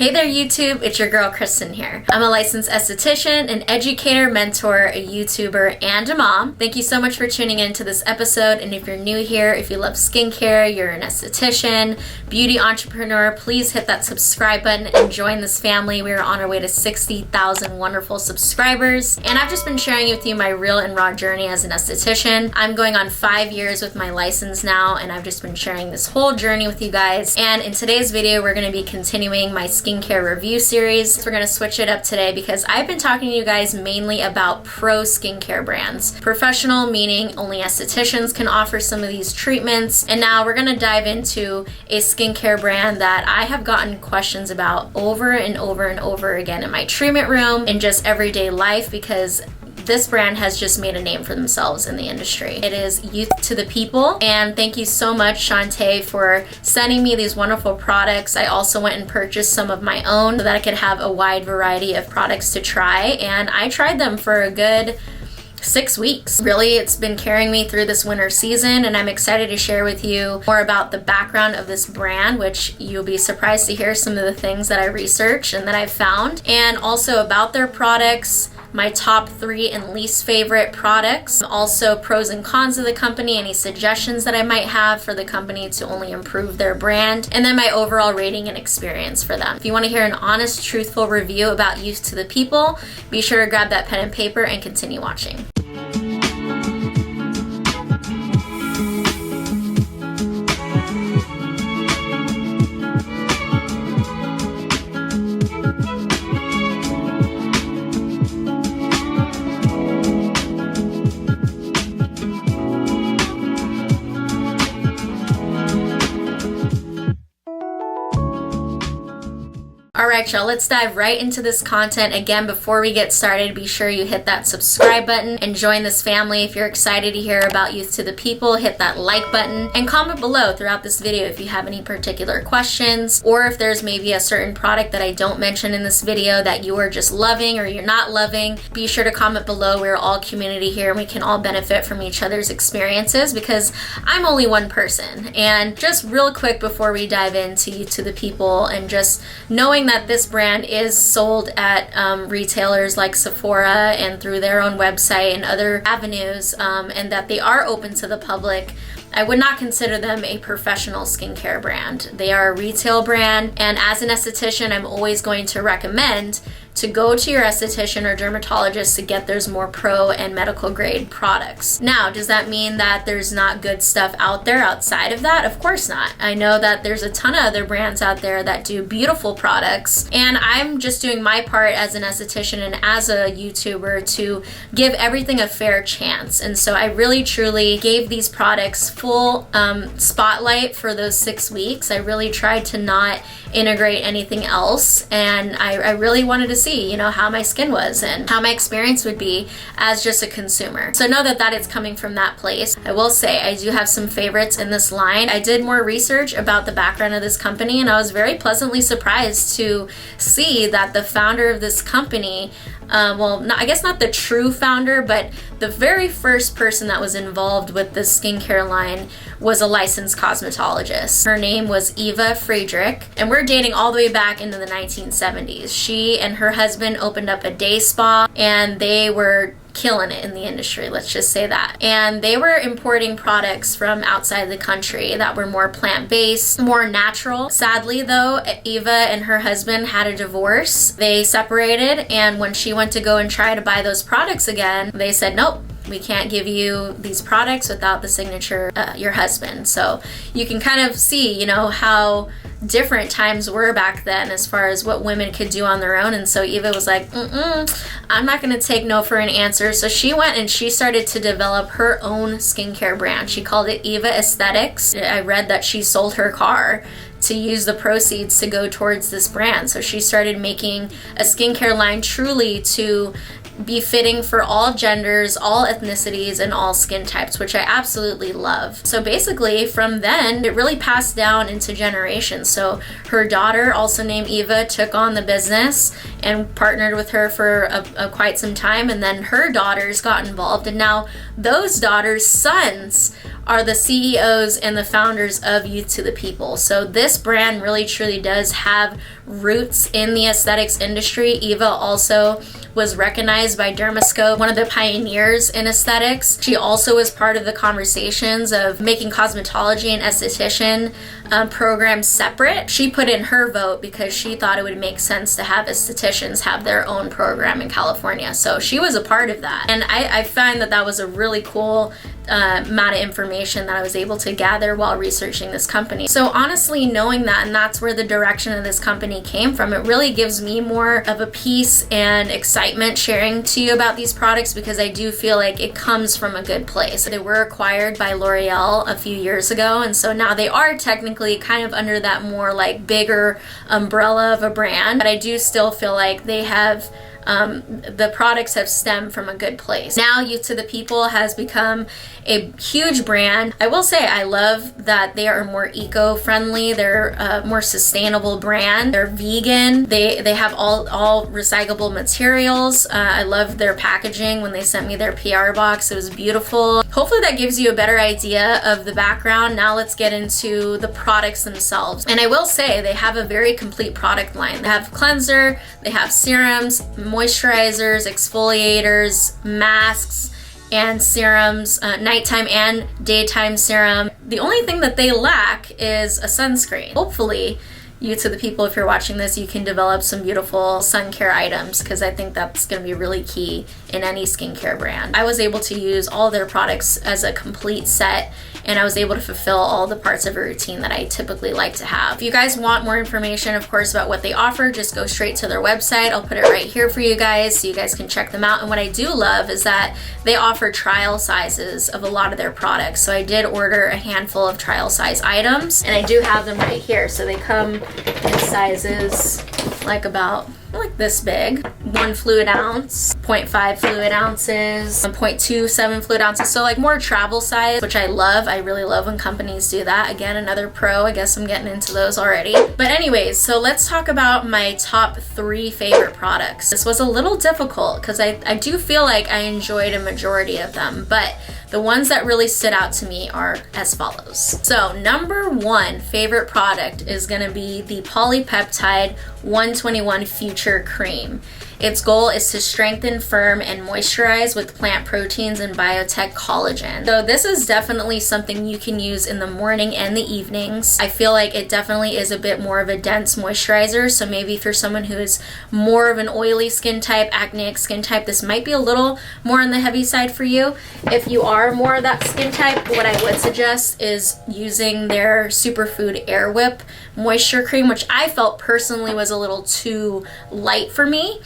Hey there YouTube, it's your girl Kristen here. I'm a licensed esthetician, an educator, mentor, a YouTuber, and a mom. Thank you so much for tuning in to this episode, and if you're new here, if you love skincare, you're an esthetician, beauty entrepreneur, please hit that subscribe button and join this family. We are on our way to 60,000 wonderful subscribers, and I've just been sharing with you my real and raw journey as an esthetician. I'm going on 5 years with my license now, and I've just been sharing this whole journey with you guys. And in today's video, we're going to be continuing my skincare review series. So we're going to switch it up today because I've been talking to you guys mainly about pro skincare brands. Professional meaning only estheticians can offer some of these treatments. And now we're going to dive into a skincare brand that I have gotten questions about over and over and over again in my treatment room, in just everyday life, because this brand has just made a name for themselves in the industry. It is Youth to the People, and thank you so much, Shantae, for sending me these wonderful products. I also went and purchased some of my own so that I could have a wide variety of products to try, and I tried them for a good 6 weeks. Really, it's been carrying me through this winter season, and I'm excited to share with you more about the background of this brand, which you'll be surprised to hear some of the things that I researched and that I've found, and also about their products, my top 3 and least favorite products, also pros and cons of the company, any suggestions that I might have for the company to only improve their brand, and then my overall rating and experience for them. If you want to hear an honest, truthful review about Youth to the People, be sure to grab that pen and paper and continue watching. Alright y'all, let's dive right into this content. Again, before we get started, be sure you hit that subscribe button and join this family. If you're excited to hear about Youth to the People, hit that like button and comment below throughout this video if you have any particular questions, or if there's maybe a certain product that I don't mention in this video that you are just loving or you're not loving. Be sure to comment below. We're all community here and we can all benefit from each other's experiences because I'm only one person. And just real quick before we dive into Youth to the People, and just knowing that this brand is sold at retailers like Sephora and through their own website and other avenues, and that they are open to the public, I would not consider them a professional skincare brand. They are a retail brand, and as an esthetician, I'm always going to recommend to go to your esthetician or dermatologist to get those more pro and medical grade products. Now, does that mean that there's not good stuff out there outside of that? Of course not. I know that there's a ton of other brands out there that do beautiful products, and I'm just doing my part as an esthetician and as a YouTuber to give everything a fair chance. And so I really truly gave these products full spotlight for those 6 weeks. I really tried to not integrate anything else, and I really wanted to see, you know, how my skin was and how my experience would be as just a consumer. So know that it's coming from that place. I will say I do have some favorites in this line. I did more research about the background of this company, and I was very pleasantly surprised to see that the founder of this company, I guess not the true founder, but the very first person that was involved with this skincare line was a licensed cosmetologist. Her name was Eva Friedrich, and we're dating all the way back into the 1970s. She and her husband opened up a day spa, and they were killing it in the industry, let's just say that. And they were importing products from outside the country that were more plant-based, more natural. Sadly though, Eva and her husband had a divorce. They separated, and when she went to go and try to buy those products again, they said, nope, we can't give you these products without the signature your husband. So you can kind of see, you know, how different times were back then as far as what women could do on their own. And so Eva was like, I'm not going to take no for an answer. So she went and she started to develop her own skincare brand. She called it Eva Aesthetics. I read that she sold her car to use the proceeds to go towards this brand. So she started making a skincare line truly to be fitting for all genders, all ethnicities, and all skin types, which I absolutely love. So basically from then, it really passed down into generations. So her daughter, also named Eva, took on the business and partnered with her for quite some time, and then her daughters got involved, and now those daughters' sons are the CEOs and the founders of Youth to the People. So this brand really truly does have roots in the aesthetics industry. Eva also was recognized by Dermascope, one of the pioneers in aesthetics. She also was part of the conversations of making cosmetology and esthetician programs separate. She put in her vote because she thought it would make sense to have estheticians have their own program in California. So she was a part of that. And I find that that was a really cool amount of information that I was able to gather while researching this company. So honestly, knowing that, and that's where the direction of this company came from, it really gives me more of a peace and excitement sharing to you about these products, because I do feel like it comes from a good place. They were acquired by L'Oreal a few years ago, and so now they are technically kind of under that more like bigger umbrella of a brand, but I do still feel like they have the products have stemmed from a good place. Now Youth to the People has become a huge brand. I will say I love that they are more eco-friendly. They're a more sustainable brand. They're vegan. They have all recyclable materials. I love their packaging. When they sent me their PR box, it was beautiful. Hopefully that gives you a better idea of the background. Now let's get into the products themselves. And I will say they have a very complete product line. They have cleanser, they have serums, moisturizers, exfoliators, masks, and serums, nighttime and daytime serum. The only thing that they lack is a sunscreen. Hopefully, Youth to the People, if you're watching this, you can develop some beautiful sun care items, because I think that's going to be really key in any skincare brand. I was able to use all their products as a complete set, and I was able to fulfill all the parts of a routine that I typically like to have. If you guys want more information, of course, about what they offer, just go straight to their website. I'll put it right here for you guys so you guys can check them out. And what I do love is that they offer trial sizes of a lot of their products. So I did order a handful of trial size items, and I do have them right here. So they come in sizes like this big, 1 fluid ounce, 0.5 fluid ounces, 1.27 fluid ounces, so like more travel size, which I love. I really love when companies do that. Again, another pro. I guess I'm getting into those already. But anyways, so let's talk about my top 3 favorite products. This was a little difficult because I do feel like I enjoyed a majority of them, but the ones that really stood out to me are as follows. So number 1 favorite product is gonna be the Polypeptide 121 Future Cream. Its goal is to strengthen, firm, and moisturize with plant proteins and biotech collagen. So this is definitely something you can use in the morning and the evenings. I feel like it definitely is a bit more of a dense moisturizer, so maybe if you're someone who is more of an oily skin type, acneic skin type, this might be a little more on the heavy side for you. If you are more of that skin type, what I would suggest is using their Superfood Air Whip Moisture Cream, which I felt personally was a little too light for me.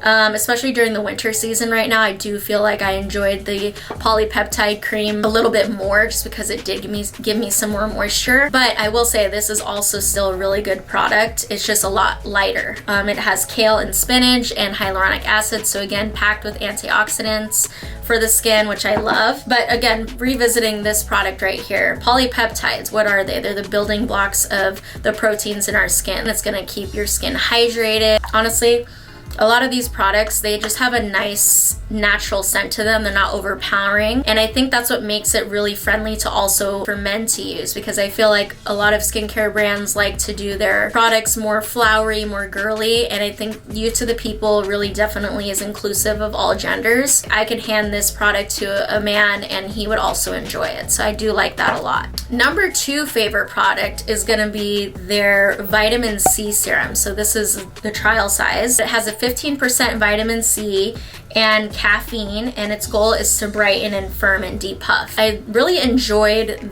Especially during the winter season right now, I do feel like I enjoyed the polypeptide cream a little bit more, just because it did give me some more moisture. But I will say this is also still a really good product. It's just a lot lighter. It has kale and spinach and hyaluronic acid, so again, packed with antioxidants for the skin, which I love. But again, revisiting this product right here, polypeptides, what are they? They're the building blocks of the proteins in our skin that's gonna keep your skin hydrated. Honestly, a lot of these products, they just have a nice natural scent to them. They're not overpowering. And I think that's what makes it really friendly to also for men to use, because I feel like a lot of skincare brands like to do their products more flowery, more girly. And I think Youth to the People really definitely is inclusive of all genders. I could hand this product to a man and he would also enjoy it. So I do like that a lot. Number 2 favorite product is gonna be their vitamin C serum. So this is the trial size. It has a 15% vitamin C and caffeine, and its goal is to brighten and firm and depuff. I really enjoyed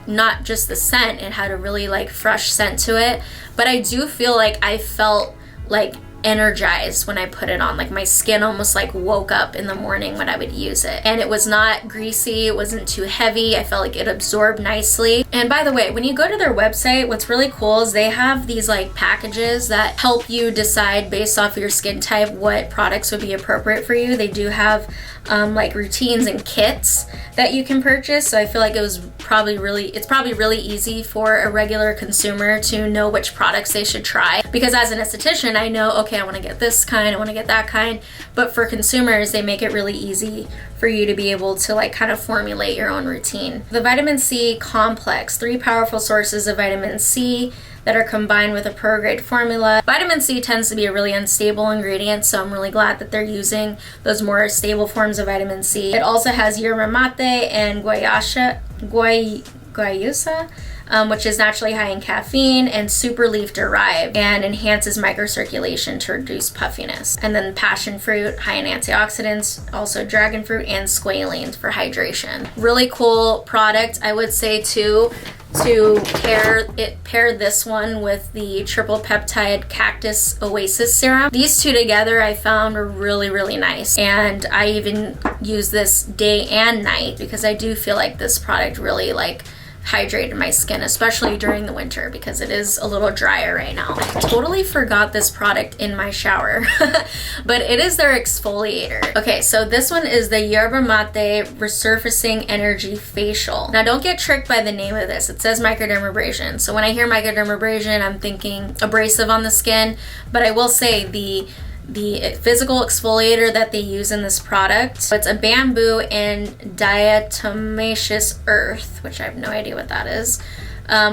not just the scent, it had a really like fresh scent to it, but I do feel like I felt like energized when I put it on. Like my skin almost like woke up in the morning when I would use it. And it was not greasy, it wasn't too heavy. I felt like it absorbed nicely. And by the way, when you go to their website, what's really cool is they have these like packages that help you decide based off your skin type what products would be appropriate for you. They do have like routines and kits that you can purchase. So I feel like it's probably really easy for a regular consumer to know which products they should try. Because as an esthetician, I know, okay, I want to get this kind, I want to get that kind. But for consumers, they make it really easy for you to be able to like kind of formulate your own routine. The vitamin C complex, 3 powerful sources of vitamin C that are combined with a pro-grade formula. Vitamin C tends to be a really unstable ingredient, so I'm really glad that they're using those more stable forms of vitamin C. It also has yerba mate and guayusa, which is naturally high in caffeine and super leaf derived and enhances microcirculation to reduce puffiness. And then passion fruit, high in antioxidants, also dragon fruit and squalene for hydration. Really cool product. I would say too, to pair this one with the triple peptide cactus oasis serum. These two together I found were really, really nice. And I even use this day and night because I do feel like this product really like hydrated my skin, especially during the winter because it is a little drier right now. I totally forgot this product in my shower, but it is their exfoliator. Okay, so this one is the Yerba Mate Resurfacing Energy Facial. Now don't get tricked by the name of this. It says microdermabrasion. So when I hear microdermabrasion, I'm thinking abrasive on the skin, but I will say the physical exfoliator that they use in this product, it's a bamboo and diatomaceous earth, which I have no idea what that is,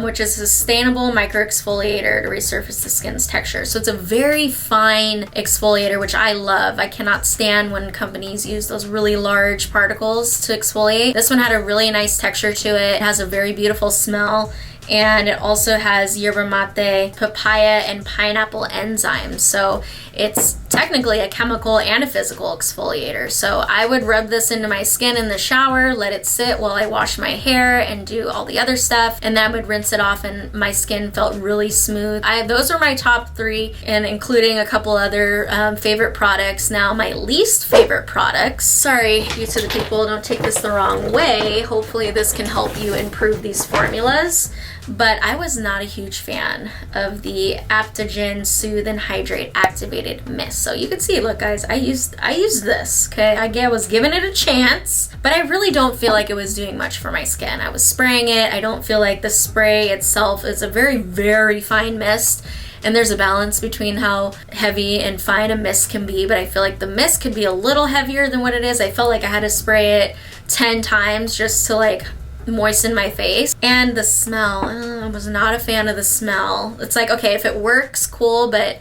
which is a sustainable micro exfoliator to resurface the skin's texture. So it's a very fine exfoliator, which I love. I cannot stand when companies use those really large particles to exfoliate. This one had a really nice texture to it. It has a very beautiful smell. And it also has yerba mate, papaya, and pineapple enzymes. So it's technically a chemical and a physical exfoliator. So I would rub this into my skin in the shower, let it sit while I wash my hair and do all the other stuff, and then I would rinse it off and my skin felt really smooth. Those are my top 3, and including a couple other favorite products. Now my least favorite products, sorry you to the people, don't take this the wrong way. Hopefully this can help you improve these formulas. But I was not a huge fan of the Aptogen Soothe and Hydrate Activated Mist. So you can see, look guys, I used this, okay? I was giving it a chance, but I really don't feel like it was doing much for my skin. I was spraying it. I don't feel like the spray itself is a very, very fine mist. And there's a balance between how heavy and fine a mist can be, but I feel like the mist could be a little heavier than what it is. I felt like I had to spray it 10 times just to like moisten my face. And the smell, I was not a fan of the smell. It's like, okay, if it works, cool, but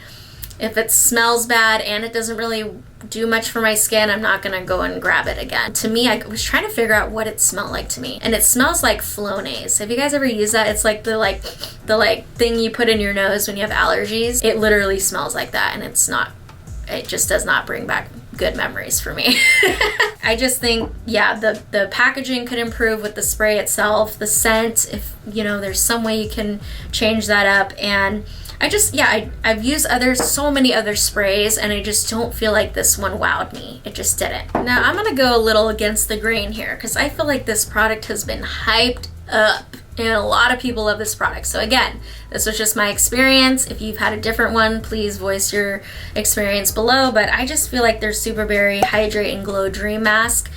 if it smells bad and it doesn't really do much for my skin, I'm not gonna go and grab it again. To me, I was trying to figure out what it smelled like to me, and it smells like Flonase. Have you guys ever used that? It's like the thing you put in your nose when you have allergies. It literally smells like that, and it just does not bring back good memories for me. I just think, yeah, the packaging could improve with the spray itself, the scent, if you know there's some way you can change that up. And I've used so many other sprays, and I just don't feel like this one wowed me. It just didn't. Now I'm gonna go a little against the grain here because I feel like this product has been hyped up and a lot of people love this product. So again, this was just my experience. If you've had a different one, please voice your experience below, but I just feel like their Superberry Hydrate and Glow Dream Mask,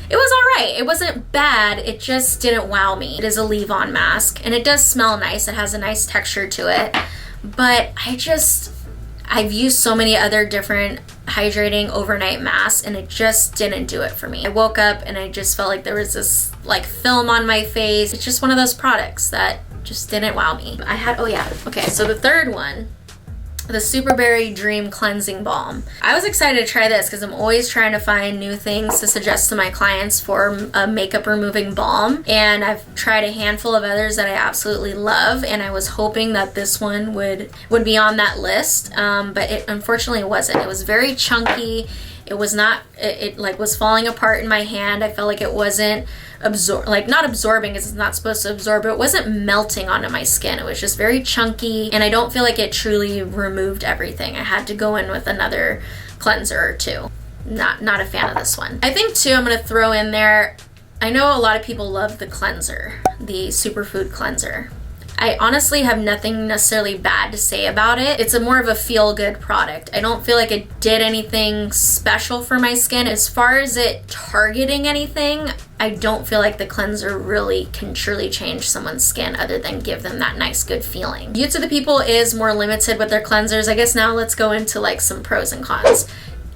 it was alright. It wasn't bad, it just didn't wow me. It is a leave-on mask, and it does smell nice. It has a nice texture to it, but I've used so many other different hydrating overnight masks, and it just didn't do it for me. I woke up and I just felt like there was this like film on my face. It's just one of those products that just didn't wow me. So the third one, the Superberry Dream Cleansing Balm. I was excited to try this because I'm always trying to find new things to suggest to my clients for a makeup removing balm, and I've tried a handful of others that I absolutely love, and I was hoping that this one would be on that list, but it unfortunately wasn't. It was very chunky, It was not, it like was falling apart in my hand. I felt like it wasn't not absorbing, because it's not supposed to absorb, but it wasn't melting onto my skin. It was just very chunky, and I don't feel like it truly removed everything. I had to go in with another cleanser or two. Not a fan of this one. I think too, I'm gonna throw in there, I know a lot of people love the cleanser, the superfood cleanser. I honestly have nothing necessarily bad to say about it. It's a more of a feel-good product. I don't feel like it did anything special for my skin. As far as it targeting anything, I don't feel like the cleanser really can truly change someone's skin other than give them that nice, good feeling. Youth to the People is more limited with their cleansers. I guess now let's go into like some pros and cons.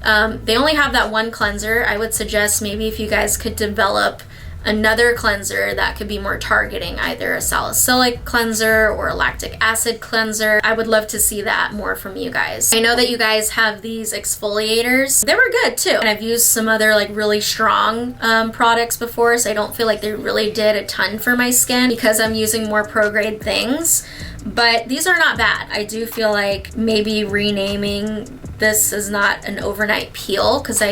They only have that one cleanser. I would suggest maybe if you guys could develop another cleanser that could be more targeting, either a salicylic cleanser or a lactic acid cleanser. I would love to see that more from you guys. I know that you guys have these exfoliators. They were good too. And I've used some other like really strong products before, so I don't feel like they really did a ton for my skin because I'm using more pro-grade things. But these are not bad. I do feel like maybe renaming this is not an overnight peel, because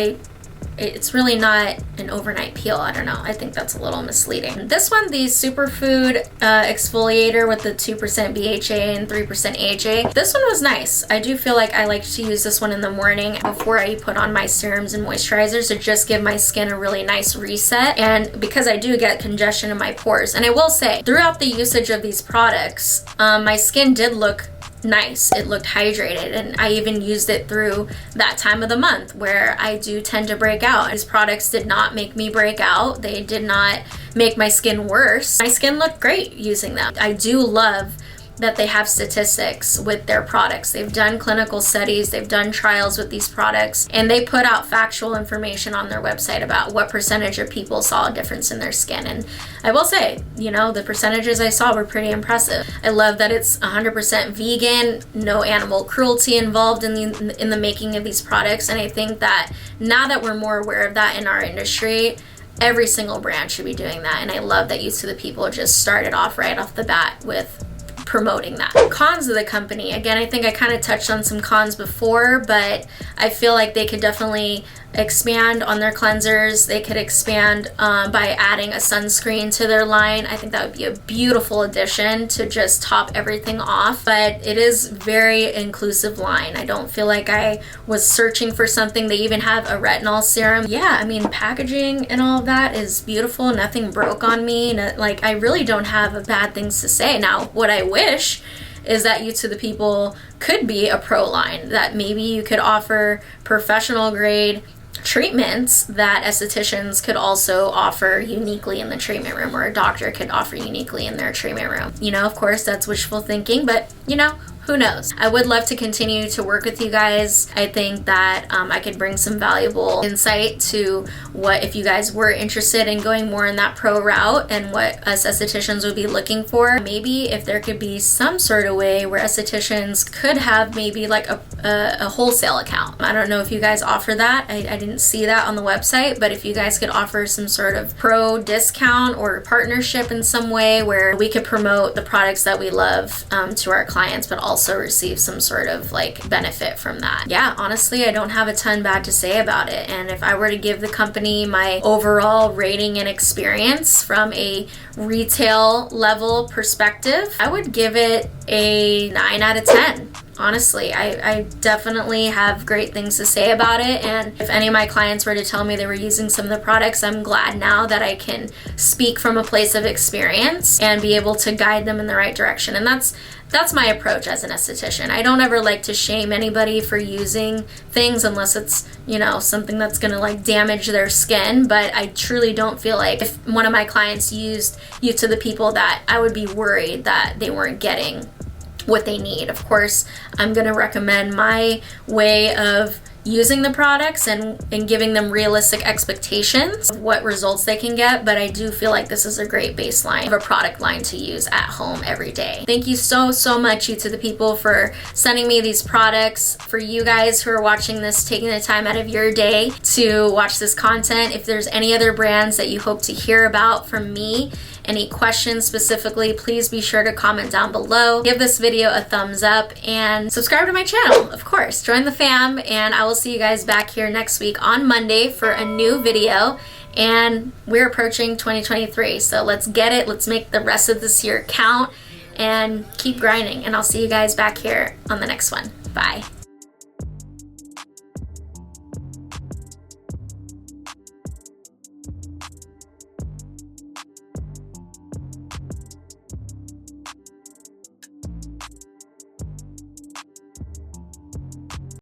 it's really not an overnight peel. I don't know. I think that's a little misleading. This one, the Superfood exfoliator with the 2% BHA and 3% AHA, this one was nice. I do feel like I like to use this one in the morning before I put on my serums and moisturizers to just give my skin a really nice reset. And because I do get congestion in my pores. And I will say, throughout the usage of these products, my skin did look nice. It looked hydrated, and I even used it through that time of the month where I do tend to break out. These products did not make me break out. They did not make my skin worse. My skin looked great using them. I do love that they have statistics with their products. They've done clinical studies, they've done trials with these products, and they put out factual information on their website about what percentage of people saw a difference in their skin. And I will say, you know, the percentages I saw were pretty impressive. I love that it's 100% vegan, no animal cruelty involved in the making of these products. And I think that now that we're more aware of that in our industry, every single brand should be doing that. And I love that Youth to the People just started off right off the bat with promoting that. Cons of the company. Again, I think I kind of touched on some cons before, but I feel like they could definitely expand on their cleansers. They could expand by adding a sunscreen to their line. I think that would be a beautiful addition to just top everything off. But it is very inclusive line. I don't feel like I was searching for something. They even have a retinol serum. Yeah, I mean, packaging and all of that is beautiful. Nothing broke on me. Like, I really don't have bad things to say. Now, what I wish is that Youth to the People could be a pro line, that maybe you could offer professional grade treatments that estheticians could also offer uniquely in the treatment room, or a doctor could offer uniquely in their treatment room. You know, of course, that's wishful thinking, but you know, who knows? I would love to continue to work with you guys. I think that I could bring some valuable insight to what, if you guys were interested in going more in that pro route, and what us estheticians would be looking for. Maybe if there could be some sort of way where estheticians could have maybe like a wholesale account. I don't know if you guys offer that. I didn't see that on the website, but if you guys could offer some sort of pro discount or partnership in some way where we could promote the products that we love to our clients, but also receive some sort of like benefit from that. Yeah, honestly, I don't have a ton bad to say about it. And if I were to give the company my overall rating and experience from a retail level perspective, I would give it a 9 out of 10. Honestly, I definitely have great things to say about it, and if any of my clients were to tell me they were using some of the products, I'm glad now that I can speak from a place of experience and be able to guide them in the right direction. And that's my approach as an esthetician. I don't ever like to shame anybody for using things unless it's, you know, something that's gonna like damage their skin, but I truly don't feel like if one of my clients used Youth to the People that I would be worried that they weren't getting what they need. Of course, I'm going to recommend my way of using the products and giving them realistic expectations of what results they can get, but I do feel like this is a great baseline of a product line to use at home every day. Thank you so much, Youth to the People, for sending me these products. For you guys who are watching this, taking the time out of your day to watch this content. If there's any other brands that you hope to hear about from me any questions specifically, please be sure to comment down below. Give this video a thumbs up and subscribe to my channel, of course. Join the fam, and I will see you guys back here next week on Monday for a new video. And we're approaching 2023, so let's get it. Let's make the rest of this year count and keep grinding. And I'll see you guys back here on the next one. Bye.